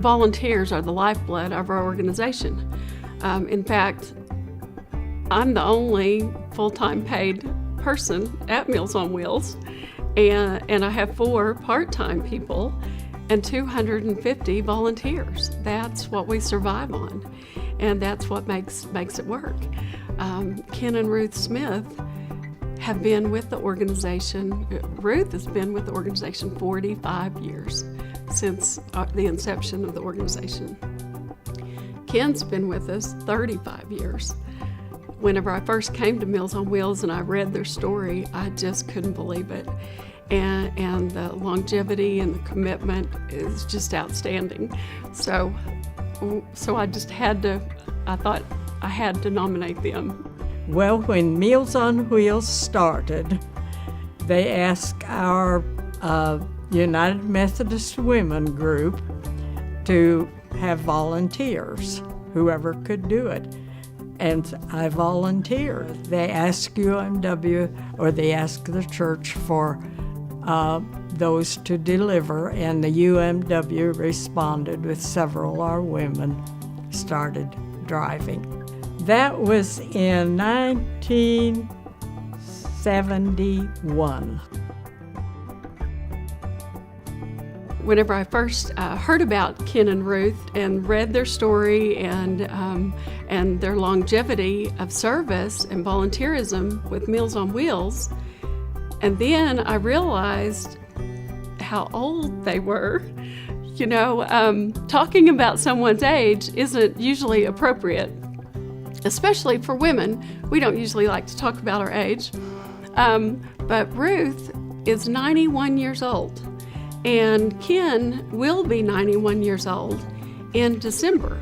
volunteers are the lifeblood of our organization. In fact, I'm the only full-time paid person at Meals on Wheels, and I have 4 part-time people and 250 volunteers. That's what we survive on, and that's what makes it work. Ken and Ruth Smith have been with the organization. Ruth has been with the organization 45 years, since the inception of the organization. Ken's been with us 35 years. Whenever I first came to Meals on Wheels and I read their story, I just couldn't believe it. And the longevity and the commitment is just outstanding. So I thought I had to nominate them. Well, when Meals on Wheels started, they asked our United Methodist Women group to have volunteers, whoever could do it. And I volunteered. They asked UMW, or they asked the church for those to deliver, and the UMW responded with several of our women started driving. That was in 1971. Whenever I first heard about Ken and Ruth and read their story and their longevity of service and volunteerism with Meals on Wheels, and then I realized how old they were. You know, talking about someone's age isn't usually appropriate, especially for women. We don't usually like to talk about our age. But Ruth is 91 years old. And Ken will be 91 years old in December.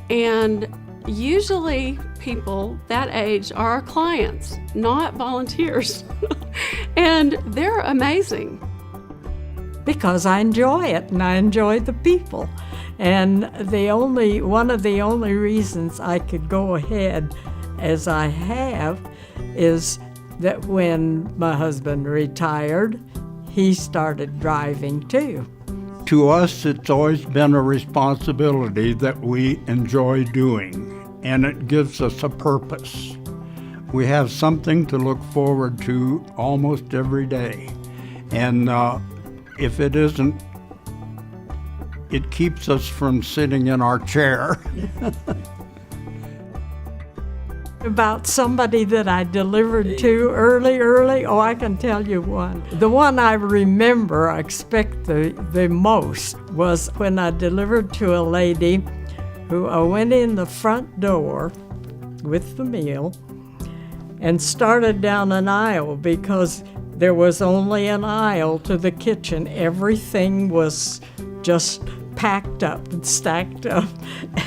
And usually people that age are our clients, not volunteers. And they're amazing. Because I enjoy it, and I enjoy the people. And one of the only reasons I could go ahead as I have is that when my husband retired, he started driving too. To us, it's always been a responsibility that we enjoy doing, and it gives us a purpose. We have something to look forward to almost every day. And if it isn't, it keeps us from sitting in our chair. About somebody that I delivered to early, oh, I can tell you one. The one I remember, I expect the most, was when I delivered to a lady who I went in the front door with the meal and started down an aisle because there was only an aisle to the kitchen. Everything was just packed up and stacked up,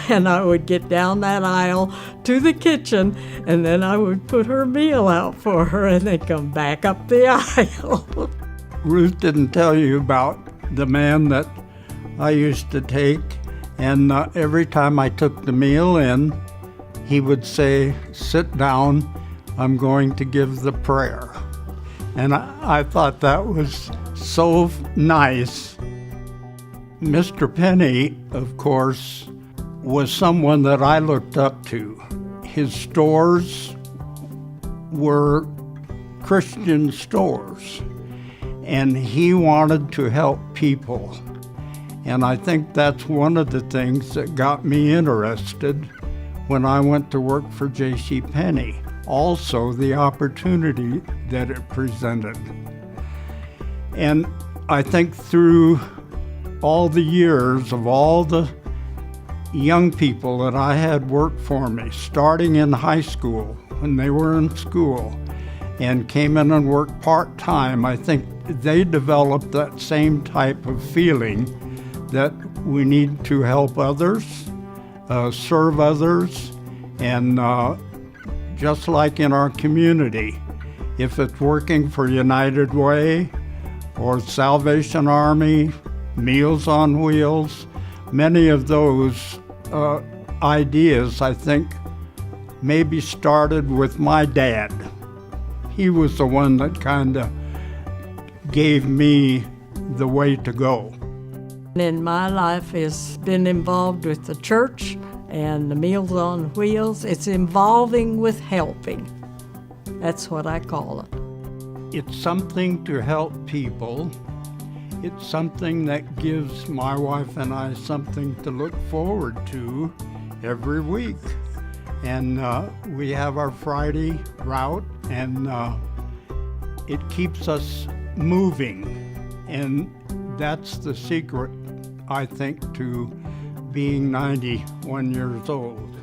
and I would get down that aisle to the kitchen, and then I would put her meal out for her and then come back up the aisle. Ruth didn't tell you about the man that I used to take, and every time I took the meal in, he would say, "Sit down, I'm going to give the prayer." And I thought that was so nice. Mr. Penny, of course, was someone that I looked up to. His stores were Christian stores, and he wanted to help people. And I think that's one of the things that got me interested when I went to work for J.C. Penney. Also, the opportunity that it presented. And I think through all the years of all the young people that I had work for me, starting in high school when they were in school and came in and worked part-time, I think they developed that same type of feeling that we need to help others, serve others, and just like in our community, if it's working for United Way or Salvation Army, Meals on Wheels, many of those ideas, I think, maybe started with my dad. He was the one that kind of gave me the way to go. In my life has been involved with the church and the Meals on Wheels. It's involving with helping. That's what I call it. It's something to help people. It's something that gives my wife and I something to look forward to every week. And we have our Friday route, and it keeps us moving. And that's the secret, I think, to being 91 years old.